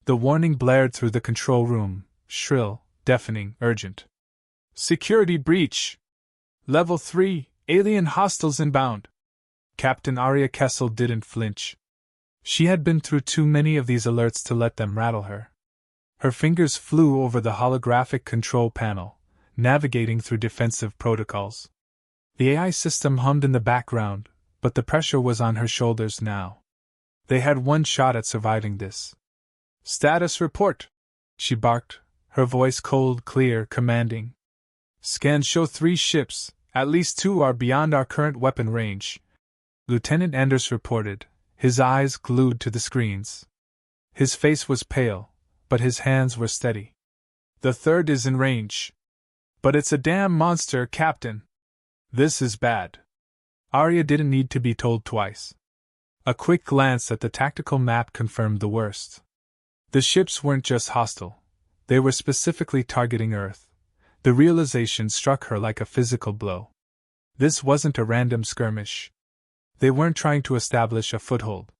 The warning blared through the control room, shrill, deafening, urgent. Security breach! Level 3, alien hostiles inbound. Captain Aria Kessel didn't flinch. She had been through too many of these alerts to let them rattle her. Her fingers flew over the holographic control panel, navigating through defensive protocols. The AI system hummed in the background, but the pressure was on her shoulders now. They had one shot at surviving this. Status report, she barked, her voice cold, clear, commanding. Scans show 3 ships, at least 2 are beyond our current weapon range. Lieutenant Anders reported, his eyes glued to the screens. His face was pale, but his hands were steady. The 3rd is in range. But it's a damn monster, Captain. This is bad. Aria didn't need to be told twice. A quick glance at the tactical map confirmed the worst. The ships weren't just hostile, they were specifically targeting Earth. The realization struck her like a physical blow. This wasn't a random skirmish. They weren't trying to establish a foothold.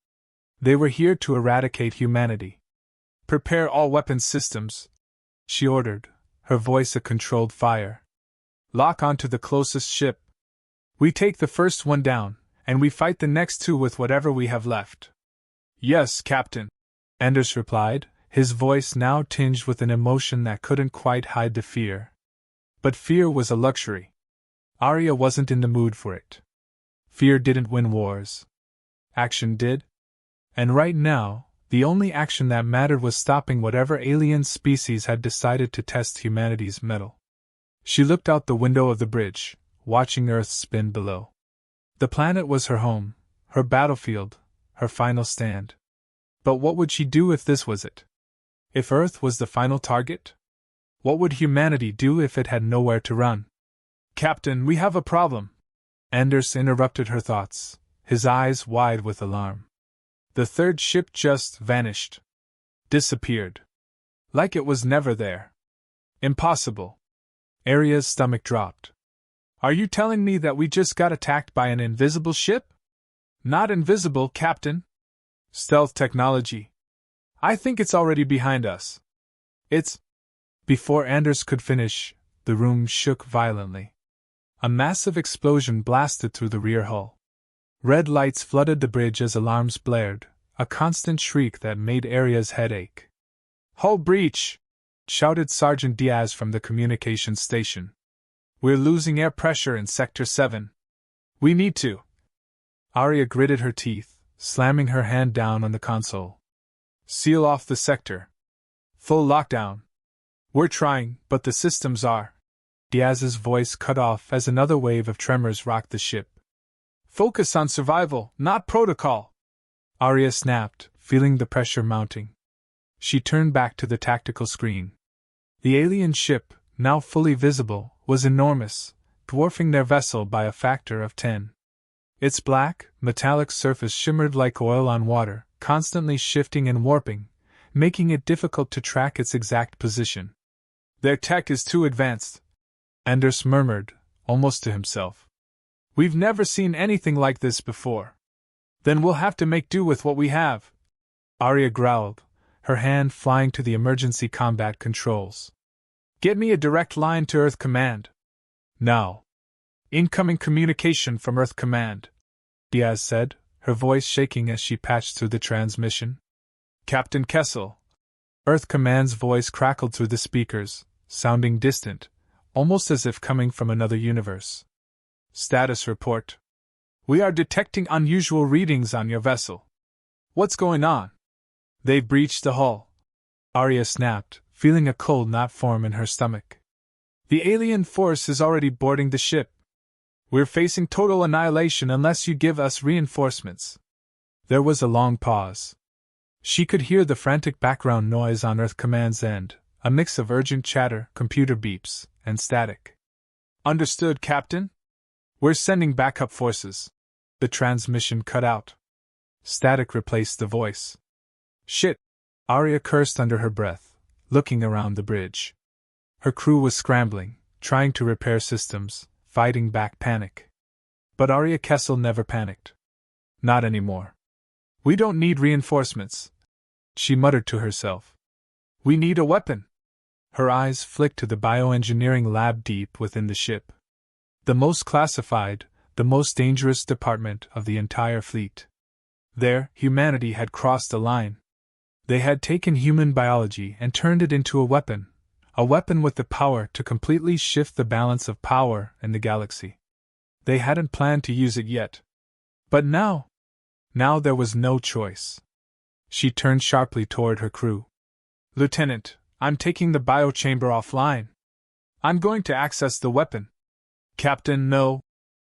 They were here to eradicate humanity. Prepare all weapons systems, she ordered, her voice a controlled fire. Lock onto the closest ship. We take the first one down, and we fight the next 2 with whatever we have left. Yes, Captain, Anders replied, his voice now tinged with an emotion that couldn't quite hide the fear. But fear was a luxury. Aria wasn't in the mood for it. Fear didn't win wars. Action did. And right now, the only action that mattered was stopping whatever alien species had decided to test humanity's mettle. She looked out the window of the bridge, watching Earth spin below. The planet was her home, her battlefield, her final stand. But what would she do if this was it? If Earth was the final target? What would humanity do if it had nowhere to run? Captain, we have a problem. Anders interrupted her thoughts, his eyes wide with alarm. The 3rd ship just vanished. Disappeared. Like it was never there. Impossible. Aria's stomach dropped. Are you telling me that we just got attacked by an invisible ship? Not invisible, Captain. Stealth technology. I think it's already behind us. It's... Before Anders could finish, the room shook violently. A massive explosion blasted through the rear hull. Red lights flooded the bridge as alarms blared, a constant shriek that made Aria's head ache. Hull breach! Shouted Sergeant Diaz from the communications station. We're losing air pressure in Sector 7. We need to. Aria gritted her teeth, slamming her hand down on the console. Seal off the sector. Full lockdown. We're trying, but the systems are. Diaz's voice cut off as another wave of tremors rocked the ship. Focus on survival, not protocol. Aria snapped, feeling the pressure mounting. She turned back to the tactical screen. The alien ship, now fully visible, was enormous, dwarfing their vessel by a factor of 10. Its black, metallic surface shimmered like oil on water, constantly shifting and warping, making it difficult to track its exact position. Their tech is too advanced, Anders murmured, almost to himself. We've never seen anything like this before. Then we'll have to make do with what we have. Aria growled, her hand flying to the emergency combat controls. Get me a direct line to Earth Command. Now. Incoming communication from Earth Command, Diaz said, her voice shaking as she patched through the transmission. Captain Kessel. Earth Command's voice crackled through the speakers, sounding distant, almost as if coming from another universe. Status report. We are detecting unusual readings on your vessel. What's going on? They've breached the hull. Aria snapped, feeling a cold knot form in her stomach. The alien force is already boarding the ship. We're facing total annihilation unless you give us reinforcements. There was a long pause. She could hear the frantic background noise on Earth Command's end, a mix of urgent chatter, computer beeps, and static. Understood, Captain? We're sending backup forces. The transmission cut out. Static replaced the voice. Shit! Aria cursed under her breath, looking around the bridge. Her crew was scrambling, trying to repair systems, fighting back panic. But Aria Kessel never panicked. Not anymore. We don't need reinforcements, she muttered to herself. We need a weapon. Her eyes flicked to the bioengineering lab deep within the ship. The most classified, the most dangerous department of the entire fleet. There, humanity had crossed a line. They had taken human biology and turned it into a weapon with the power to completely shift the balance of power in the galaxy. They hadn't planned to use it yet. But now there was no choice. She turned sharply toward her crew. Lieutenant, I'm taking the biochamber offline. I'm going to access the weapon. Captain, no,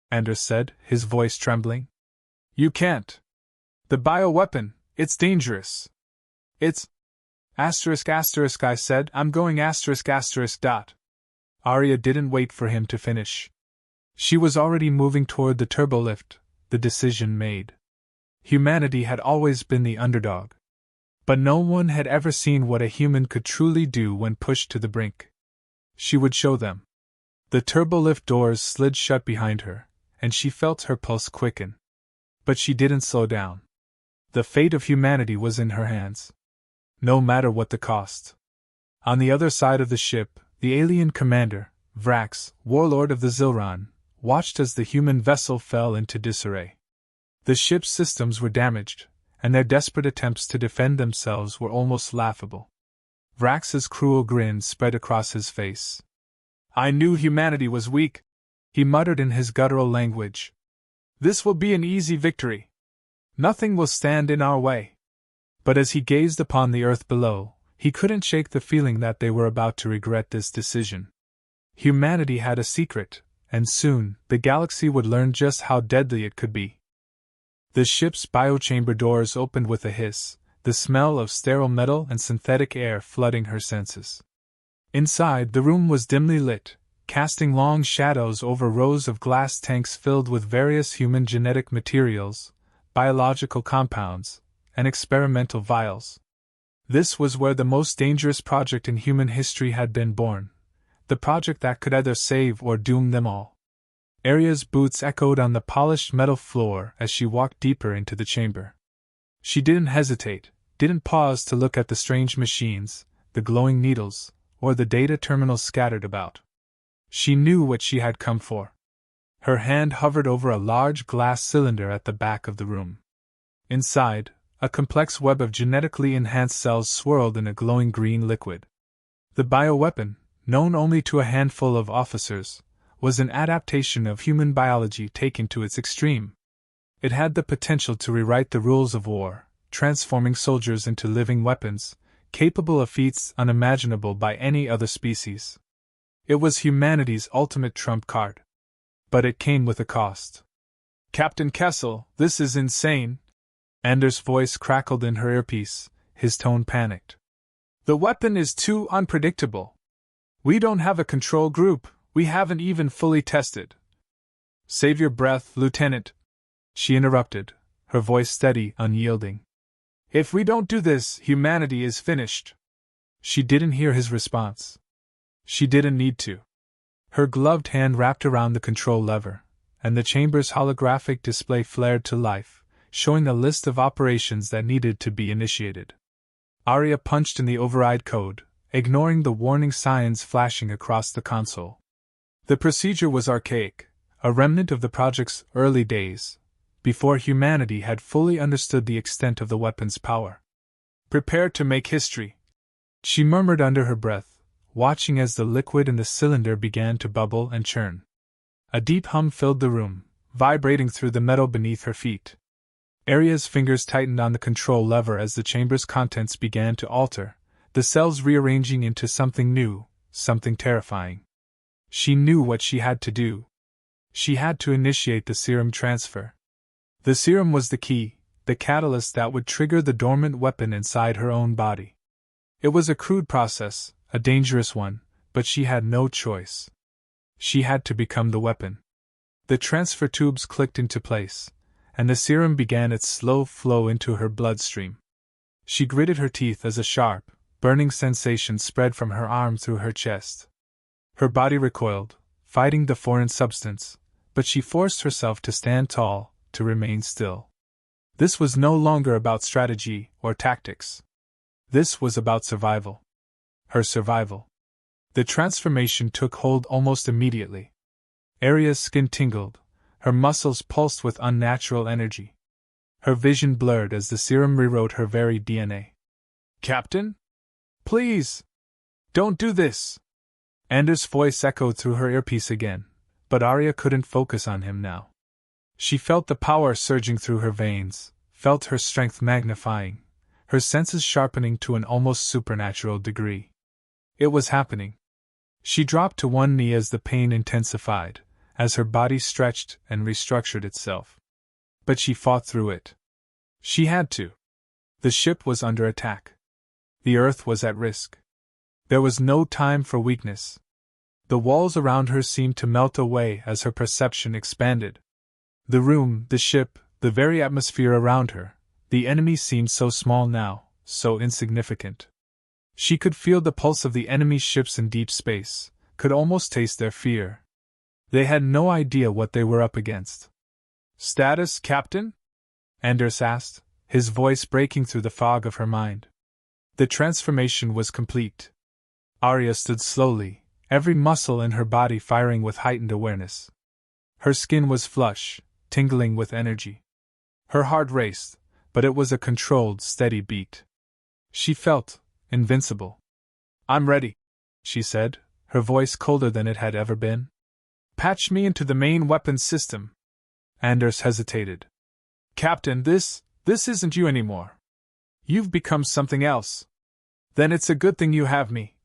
Anders said, his voice trembling. You can't. The bioweapon, it's dangerous. It's... I said, I'm going ... Aria didn't wait for him to finish. She was already moving toward the turbolift, the decision made. Humanity had always been the underdog. But no one had ever seen what a human could truly do when pushed to the brink. She would show them. The turbolift doors slid shut behind her, and she felt her pulse quicken. But she didn't slow down. The fate of humanity was in her hands. No matter what the cost. On the other side of the ship, the alien commander, Vrax, warlord of the Zilran, watched as the human vessel fell into disarray. The ship's systems were damaged, and their desperate attempts to defend themselves were almost laughable. Vrax's cruel grin spread across his face. I knew humanity was weak, he muttered in his guttural language. This will be an easy victory. Nothing will stand in our way. But as he gazed upon the earth below, he couldn't shake the feeling that they were about to regret this decision. Humanity had a secret, and soon the galaxy would learn just how deadly it could be. The ship's biochamber doors opened with a hiss, the smell of sterile metal and synthetic air flooding her senses. Inside, the room was dimly lit, casting long shadows over rows of glass tanks filled with various human genetic materials, biological compounds, and experimental vials. This was where the most dangerous project in human history had been born, the project that could either save or doom them all. Aria's boots echoed on the polished metal floor as she walked deeper into the chamber. She didn't hesitate, didn't pause to look at the strange machines, the glowing needles, or the data terminals scattered about. She knew what she had come for. Her hand hovered over a large glass cylinder at the back of the room. Inside, a complex web of genetically enhanced cells swirled in a glowing green liquid. The bioweapon, known only to a handful of officers, was an adaptation of human biology taken to its extreme. It had the potential to rewrite the rules of war, transforming soldiers into living weapons, capable of feats unimaginable by any other species. It was humanity's ultimate trump card. But it came with a cost. Captain Kessel, this is insane. Anders' voice crackled in her earpiece, his tone panicked. The weapon is too unpredictable. We don't have a control group, we haven't even fully tested. Save your breath, Lieutenant, she interrupted, her voice steady, unyielding. If we don't do this, humanity is finished. She didn't hear his response. She didn't need to. Her gloved hand wrapped around the control lever, and the chamber's holographic display flared to life, showing a list of operations that needed to be initiated. Aria punched in the override code, ignoring the warning signs flashing across the console. The procedure was archaic, a remnant of the project's early days, before humanity had fully understood the extent of the weapon's power. Prepare to make history, she murmured under her breath, watching as the liquid in the cylinder began to bubble and churn. A deep hum filled the room, vibrating through the metal beneath her feet. Aria's fingers tightened on the control lever as the chamber's contents began to alter, the cells rearranging into something new, something terrifying. She knew what she had to do. She had to initiate the serum transfer. The serum was the key, the catalyst that would trigger the dormant weapon inside her own body. It was a crude process, a dangerous one, but she had no choice. She had to become the weapon. The transfer tubes clicked into place, and the serum began its slow flow into her bloodstream. She gritted her teeth as a sharp, burning sensation spread from her arm through her chest. Her body recoiled, fighting the foreign substance, but she forced herself to stand tall, to remain still. This was no longer about strategy or tactics. This was about survival. her survival. The transformation took hold almost immediately. Aria's skin tingled, her muscles pulsed with unnatural energy. Her vision blurred as the serum rewrote her very DNA. "Captain? Please! Don't do this!" Anders' voice echoed through her earpiece again, but Aria couldn't focus on him now. She felt the power surging through her veins, felt her strength magnifying, her senses sharpening to an almost supernatural degree. It was happening. She dropped to one knee as the pain intensified, as her body stretched and restructured itself. But she fought through it. She had to. The ship was under attack. The Earth was at risk. There was no time for weakness. The walls around her seemed to melt away as her perception expanded. The room, the ship, the very atmosphere around her, the enemy seemed so small now, so insignificant. She could feel the pulse of the enemy's ships in deep space, could almost taste their fear. They had no idea what they were up against. "Status, Captain?" Anders asked, his voice breaking through the fog of her mind. The transformation was complete. Aria stood slowly, every muscle in her body firing with heightened awareness. Her skin was flush, tingling with energy. Her heart raced, but it was a controlled, steady beat. She felt invincible. "I'm ready," she said, her voice colder than it had ever been. "Patch me into the main weapons system." Anders hesitated. "Captain, this isn't you anymore. You've become something else." "Then it's a good thing you have me,"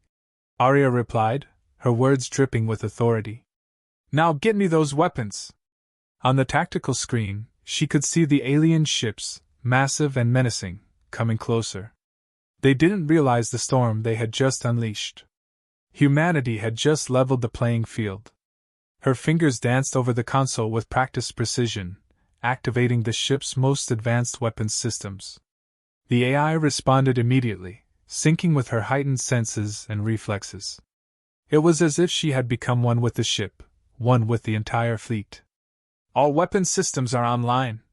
Aria replied, her words dripping with authority. "Now get me those weapons." On the tactical screen, she could see the alien ships, massive and menacing, coming closer. They didn't realize the storm they had just unleashed. Humanity had just leveled the playing field. Her fingers danced over the console with practiced precision, activating the ship's most advanced weapons systems. The AI responded immediately, syncing with her heightened senses and reflexes. It was as if she had become one with the ship, one with the entire fleet. "All weapon systems are online,"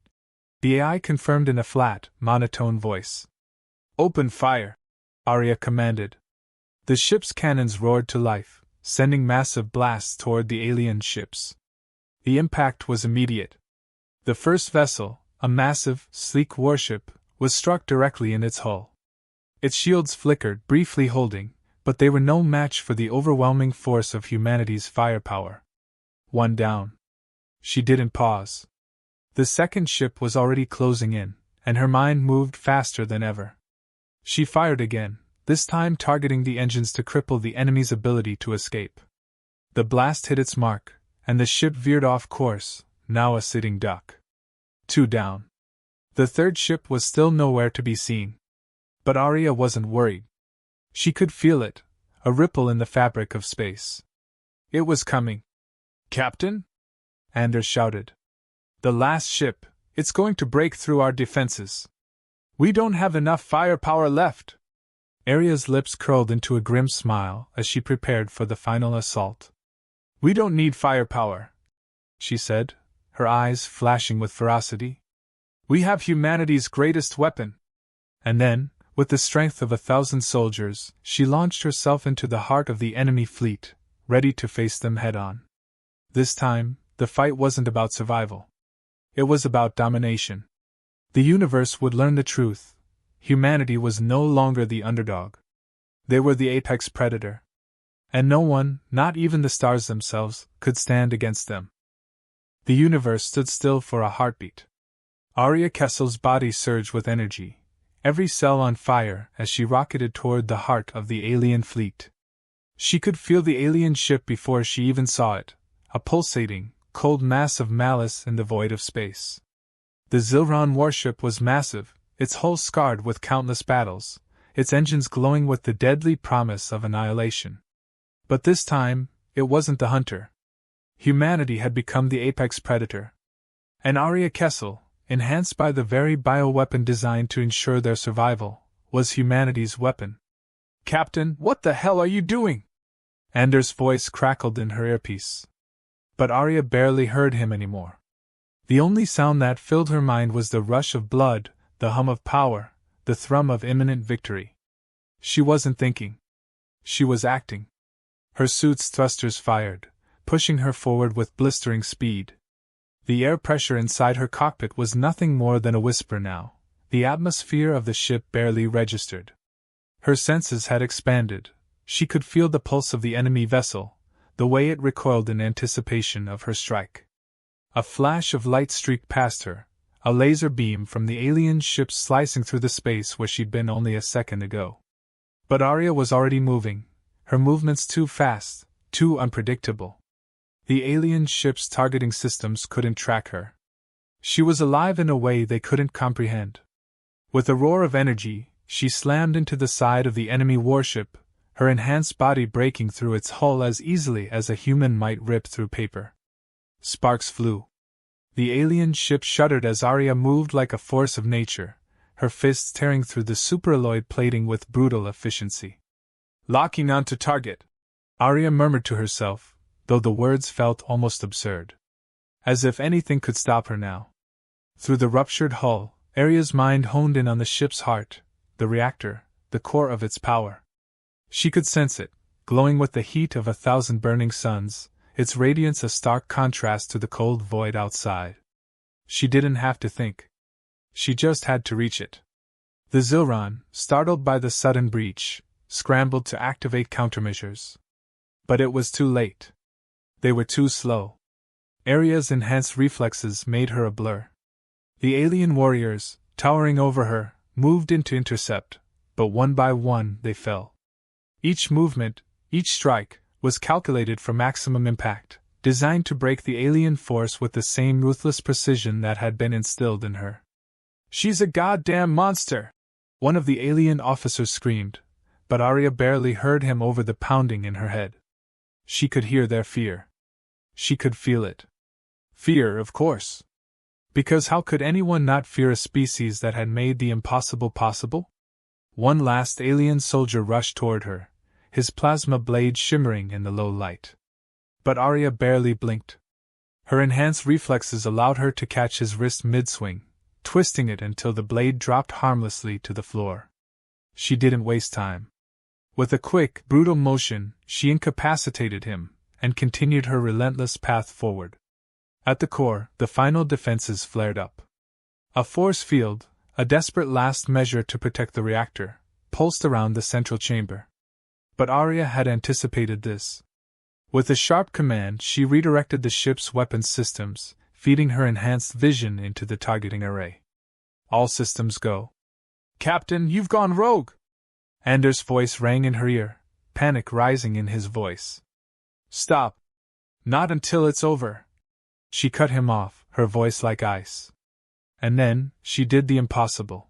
the AI confirmed in a flat, monotone voice. "Open fire," Aria commanded. The ship's cannons roared to life, sending massive blasts toward the alien ships. The impact was immediate. The first vessel, a massive, sleek warship, was struck directly in its hull. Its shields flickered, briefly holding, but they were no match for the overwhelming force of humanity's firepower. One down. She didn't pause. The second ship was already closing in, and her mind moved faster than ever. She fired again, this time targeting the engines to cripple the enemy's ability to escape. The blast hit its mark, and the ship veered off course, now a sitting duck. 2 down. The third ship was still nowhere to be seen. But Aria wasn't worried. She could feel it, a ripple in the fabric of space. It was coming. "Captain?" Anders shouted. "The last ship, it's going to break through our defenses. We don't have enough firepower left." Aria's lips curled into a grim smile as she prepared for the final assault. "We don't need firepower," she said, her eyes flashing with ferocity. "We have humanity's greatest weapon." And then, with the strength of 1,000 soldiers, she launched herself into the heart of the enemy fleet, ready to face them head-on. This time, the fight wasn't about survival. It was about domination. The universe would learn the truth. Humanity was no longer the underdog. They were the apex predator. And no one, not even the stars themselves, could stand against them. The universe stood still for a heartbeat. Aria Kessel's body surged with energy, every cell on fire as she rocketed toward the heart of the alien fleet. She could feel the alien ship before she even saw it, a pulsating, cold mass of malice in the void of space. The Zilron warship was massive, its hull scarred with countless battles, its engines glowing with the deadly promise of annihilation. But this time, it wasn't the hunter. Humanity had become the apex predator. And Aria Kessel, enhanced by the very bioweapon designed to ensure their survival, was humanity's weapon. "Captain, what the hell are you doing?" Anders' voice crackled in her earpiece. But Aria barely heard him anymore. The only sound that filled her mind was the rush of blood, the hum of power, the thrum of imminent victory. She wasn't thinking. She was acting. Her suit's thrusters fired, pushing her forward with blistering speed. The air pressure inside her cockpit was nothing more than a whisper now. The atmosphere of the ship barely registered. Her senses had expanded. She could feel the pulse of the enemy vessel, the way it recoiled in anticipation of her strike. A flash of light streaked past her, a laser beam from the alien ship slicing through the space where she'd been only a second ago. But Aria was already moving, her movements too fast, too unpredictable. The alien ship's targeting systems couldn't track her. She was alive in a way they couldn't comprehend. With a roar of energy, she slammed into the side of the enemy warship, her enhanced body breaking through its hull as easily as a human might rip through paper. Sparks flew. The alien ship shuddered as Aria moved like a force of nature, her fists tearing through the superalloyed plating with brutal efficiency. Locking onto target, Aria murmured to herself, though the words felt almost absurd. As if anything could stop her now. Through the ruptured hull, Aria's mind honed in on the ship's heart, the reactor, the core of its power. She could sense it, glowing with the heat of 1,000 burning suns, its radiance a stark contrast to the cold void outside. She didn't have to think. She just had to reach it. The Zilron, startled by the sudden breach, scrambled to activate countermeasures. But it was too late. They were too slow. Aria's enhanced reflexes made her a blur. The alien warriors, towering over her, moved in to intercept, but one by one they fell. Each movement, each strike, was calculated for maximum impact, designed to break the alien force with the same ruthless precision that had been instilled in her. "She's a goddamn monster!" one of the alien officers screamed, but Aria barely heard him over the pounding in her head. She could hear their fear. She could feel it. Fear, of course. Because how could anyone not fear a species that had made the impossible possible? One last alien soldier rushed toward her, his plasma blade shimmering in the low light. But Aria barely blinked. Her enhanced reflexes allowed her to catch his wrist mid-swing, twisting it until the blade dropped harmlessly to the floor. She didn't waste time. With a quick, brutal motion, she incapacitated him, and continued her relentless path forward. At the core, the final defenses flared up. A force field, a desperate last measure to protect the reactor, pulsed around the central chamber. But Aria had anticipated this. With a sharp command, she redirected the ship's weapons systems, feeding her enhanced vision into the targeting array. All systems go. "Captain, you've gone rogue!" Anders' voice rang in her ear, panic rising in his voice. "Stop! Not until it's over!" She cut him off, her voice like ice. And then, she did the impossible.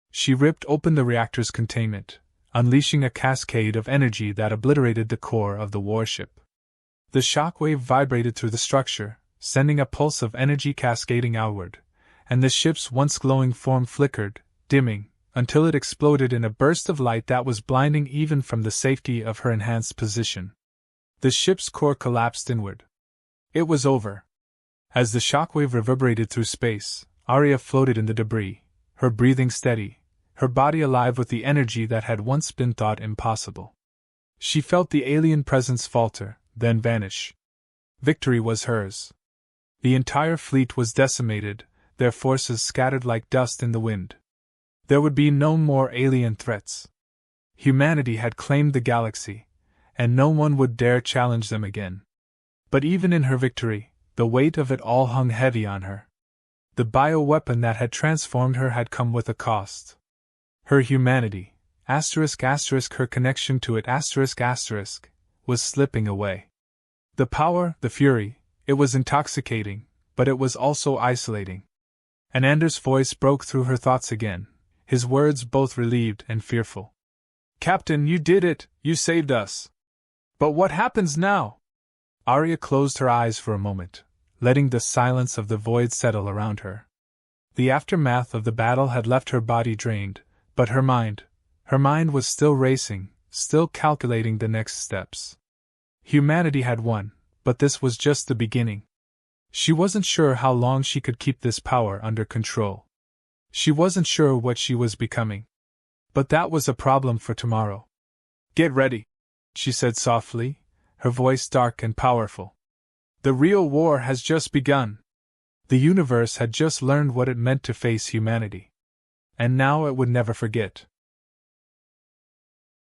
She ripped open the reactor's containment, unleashing a cascade of energy that obliterated the core of the warship. The shockwave vibrated through the structure, sending a pulse of energy cascading outward, and the ship's once glowing form flickered, dimming, until it exploded in a burst of light that was blinding even from the safety of her enhanced position. The ship's core collapsed inward. It was over. As the shockwave reverberated through space, Aria floated in the debris, her breathing steady, her body alive with the energy that had once been thought impossible. She felt the alien presence falter, then vanish. Victory was hers. The entire fleet was decimated, their forces scattered like dust in the wind. There would be no more alien threats. Humanity had claimed the galaxy, and no one would dare challenge them again. But even in her victory, the weight of it all hung heavy on her. The bioweapon that had transformed her had come with a cost. Her humanity, her connection to it, was slipping away. The power, the fury, it was intoxicating, but it was also isolating. And Anders' voice broke through her thoughts again, his words both relieved and fearful. "Captain, you did it, you saved us. But what happens now?" Aria closed her eyes for a moment, letting the silence of the void settle around her. The aftermath of the battle had left her body drained, but her mind was still racing, still calculating the next steps. Humanity had won, but this was just the beginning. She wasn't sure how long she could keep this power under control. She wasn't sure what she was becoming. But that was a problem for tomorrow. "Get ready," she said softly, her voice dark and powerful. The real war has just begun. The universe had just learned what it meant to face humanity. And now it would never forget.